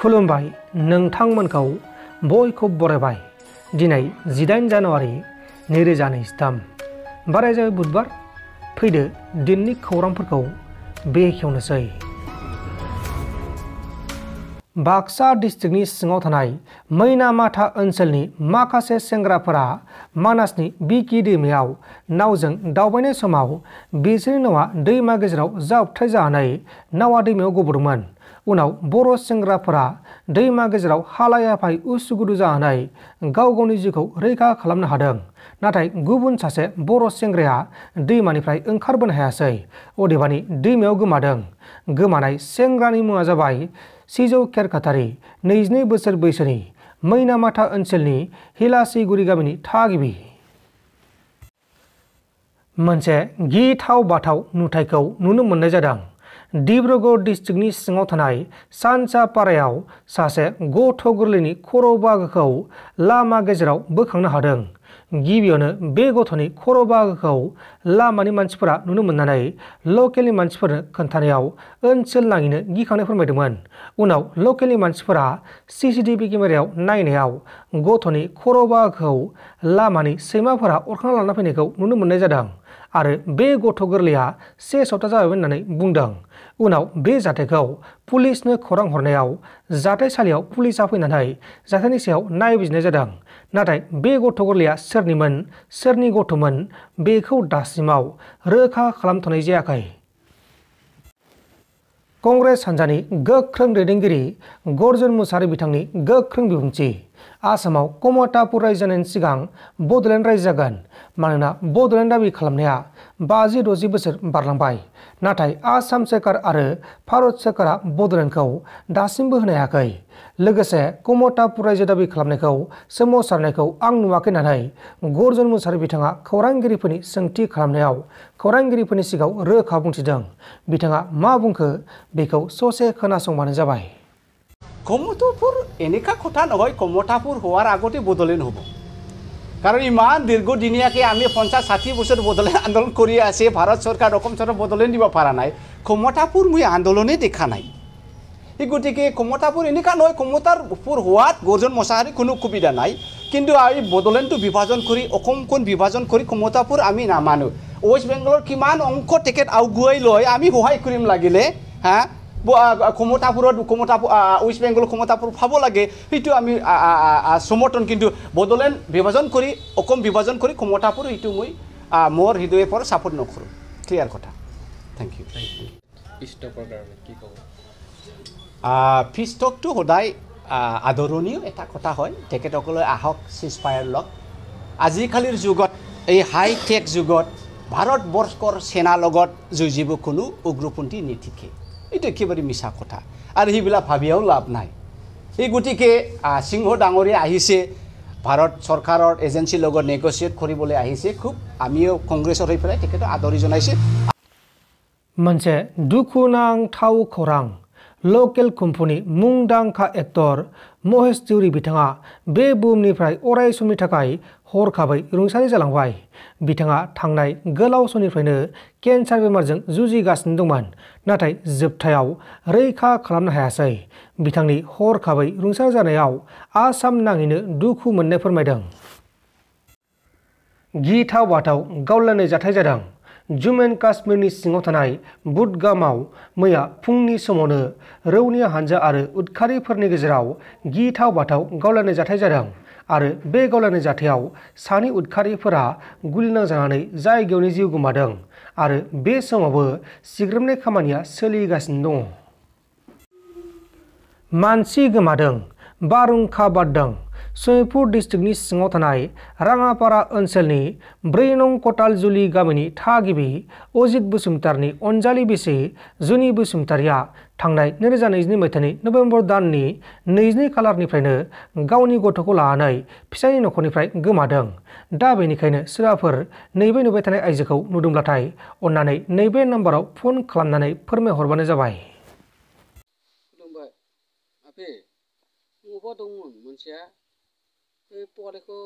खुलुमबाय नोंथांमोनखौ बयखौबो बरायबाय दिनै 18 जानुवारि 2023 बारायजाबाय बुधबार फैदो दिननि खौरांफोरखौ बेखेवनोसै। बाक्सा डिस्ट्रिक्टनि सिङाव थानाय मैनामाथा ओनसोलनि माखासे सेंग्राफोरा मानासनि बिकि दैमायाव नावजों दावबायनाय समाव बिसोरनि नावा दैमा गेजेराव जाब्रबथाय जानानै नावा दैमायाव गबोदोंमोन। उनाव बर' सेंग्राफोरा दैमा गेजेराव हालाय हाफाय उसुगुदु जानानै गाव गावनि जिउखौ रैखा खालामनो हादों। नाथाय गुबुन सासे बर' सेंग्राया दैमानिफ्राय ओंखारबोनो हायासै, अदेबानि दैमायाव गोमादों। गोमानाय सेंग्रानि मुङा जाबाय सिजौ खेरखातारि, 22 बोसोर बैसोनि, मैनामाथा ओनसोलनि हिलासिगुरि गामिनि थागिबि। मोनसे गिथाव बाथाव नुथायखौ नुनो मोननाय जादों। डिब्रुगड़ डिस्ट्रिक्टनि सिङाव थानाय सानसापारायाव सासे गथ' गोरलैनि खर' बाहागोखौ लामा गेजेराव बोखांनो हादों। गिबियावनो बे गथ'नि खर' बाहागोखौ लामानि मानसिफोरा नुनो मोननानै लकेलनि मानसिफोरनो खोन्थानायाव ओनसोल नाङैनो गिखांनाय फोरमायदोंमोन। उनाव लकेलनि मानसिफोरा CCTV केमेरायाव नायनायाव गथ'नि खर' बाहागोखौ लामानि सैमाफोरा अरखांना लाना फैनायखौ नुनो मोननाय जादों आरो बे गथ' गोरलैया 1 सप्ता जाबायमोन होननानै बुंदों। उनाव बे जाथायखौ पुलिसनो खौरां हरनायाव जाथायसालियाव पुलिसा फैनानै जाथायनि सायाव नायबिजिरनाय जादों। नाथाय बे गथ' गोरलैया सोरनिमोन, सोरनि गथ'मोन बेखौ दासिमाव रोखा खालामथ'नाय जायाखै। कंग्रेस हान्जानि गोख्रों दैदेनगिरि गर्जन मुसाहारि बिथांनि गोख्रों बिबुंथि। आसामाव कमतापुर रायजो जानायनि सिगां बड'लेण्ड रायजो जागोन। मानोना बड'लेण्ड दाबि खालामनाया 50-60 बोसोर बारलांबाय। नाथाय आसाम सोरखार आरो भारत सोरखारा बड'लेण्डखौ दासिमबो होनो हायाखै। लोगोसे कमतापुर रायजो दाबि खालामनायखौ सोमावसारनायखौ आं नुवाखै होननानै गर्जन मुसाहारि बिथाङा खौरांगिरिफोरनि सोंथि खालामनायाव खौरांगिरिफोरनि सिगाङाव रोखा बुंथिदों। बिथाङा मा बुंखो बेखौ ससे खोनासंबानो जाबाय। কমতাপুর এনেকা কথা নহয়, কমতাপুর হওয়ার আগতে বদলেণ্ড হব। কারণ ইমান দীর্ঘদিনীয়াকে আমি 50-60 বছর বদলেণ্ড আন্দোলন করে আছে, ভারত সরকার অসম সরকার বদলেণ্ড দিব পারা নাই। কমতাপুর মই আন্দোলনে দেখা নাই। এই গতিকে কমতাপুর এনেকা নহয়, কমতাপুর হওয়াত গর্জন মশাহারি কোনো সুবিধা নাই। কিন্তু এই বদলেণ্ডটো বিভাজন কৰি অসমখন বিভাজন কৰি কমতাপুর আমি নামানো। ওয়েস্ট বেঙ্গলৰ কিমান অংশ টেকেট আগুৱাই লৈ আমি সহায় কৰিম লাগিলে, হ্যাঁ কমতাপুর ওয়েস্ট বেঙ্গল কমতাপুর পাব লাগে, সেইটো আমি সমৰ্থন। কিন্তু বদলেণ্ড বিভাজন কৰি অসম বিভাজন কৰি কমতাপুর এইটো মই মোৰ হৃদয়ৰ পৰা ছাপোৰ্ট নকৰোঁ। ক্লিয়াৰ কথা। Thank you. ফিষ্টকটো সদায় আদৰণীয় এটা কথা হয়। তেখেতসকলে আহক চিজফায়াৰ লওক। আজিকালিৰ যুগত, এই হাইটেক যুগত ভাৰতবৰ্ষৰ সেনাৰ লগত যুঁজিব কোনো উগ্ৰপন্থী নিঠিকে। এইটো একেবাৰে মিছা কথা আৰু সেইবিলাক ভাবিও লাভ নাই। এই গতিকে সিংহ ডাঙৰীয়া আহিছে, ভাৰত চৰকাৰৰ এজেঞ্চিৰ লগত নেগচিয়েট কৰিবলৈ আহিছে। খুব আমিও কংগ্ৰেছৰ হৈ পেলাই তেখেতক আদৰি জনাইছে। मोनसे दुखुनांथाव खौरां। लकेल कुम्फुनि मुंदांखा एक्टर महेश तिवारी बिथाङा बे बुहुमनिफ्राय अराय समनि थाखाय हरखाबै रुंसारि जालांबाय। बिथाङा थांनाय गोलाव समनिफ्रायनो केन्सार बेमारजों जुजिगासिनो दंमोन, नाथाय जोबथायाव रैखा खालामनो हायासै। बिथांनि हरखाबै रुंसारि जानायाव आसाम नाङैनो दुखु मोननाय फोरमायदों। गिथाव बाथाव गावलायनाय जाथाय जादों। जम्मु एन्ड काश्मीरनि सिङाव थानाय बुदगामाव मैया फुंनि समावनो रौनिया हानजा आरो उदखारिफोरनि गेजेराव गिथाव बाथाव गावलायनाय जाथाय जादों आरो बे गावलायनाय जाथायाव सानै उदखारिफोरा गुलि नांजानानै जायगायावनो जिउ गोमादों आरो बे समावबो सिग्रोमनाय खामानिया सोलिगासिनो दङ। मानसि गोमादों, बारहुंखा बारदों। सनितपुर डिस्ट्रिक्टनि सिङाव थानाय राङापारा ओनसोलनि 4 नं कटालजुलि गामिनि थागिबि अजित बसुमतारिनि अनजालि बिसि जुनि बसुमतारिया थांनाय 2022 मायथाइनि नभेम्बर दाननि 22 खालारनिफ्रायनो गावनि गथ'खौ लानानै फिसायनि न'खरनिफ्राय गोमादों। दा बेनिखायनो सोरबाफोर नैबे नुबाय थानाय आइजोखौ नुदोंब्लाथाय अन्नानै नैबे नाम्बाराव फन खालामनानै फोरमायहरबानो जाबाय। बबावबा दंमोन मोनसेया बे पवालिखौ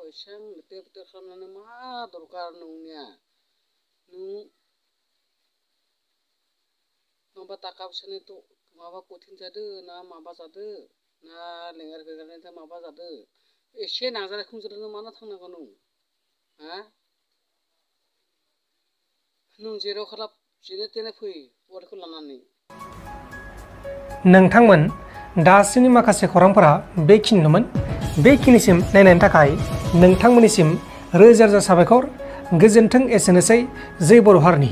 एसेबां लेथेर फेथेर खालामनानै मा दरकार नोंनिया? नों नङाबा थाखा फैसानि माबा कठिन जादो ना माबा जादो ना लेंगार फेगारनायनिफ्राय माबा जादो एसे नाजानाय खुंजादों मानो थांनांगौ नों हा नों जेराव खालाब जेने तेने फै पवारखौ लानानै नोंथांमोन दासिमनि माखासे खौरांफोरा बेखिनिनोमोन। बेखिनिसिम नायनायनि थाखाय नोंथांमोननिसिम रोजा रोजा साबायखर। गोजोन्थों एसेनोसै। जै बर' हारिनि।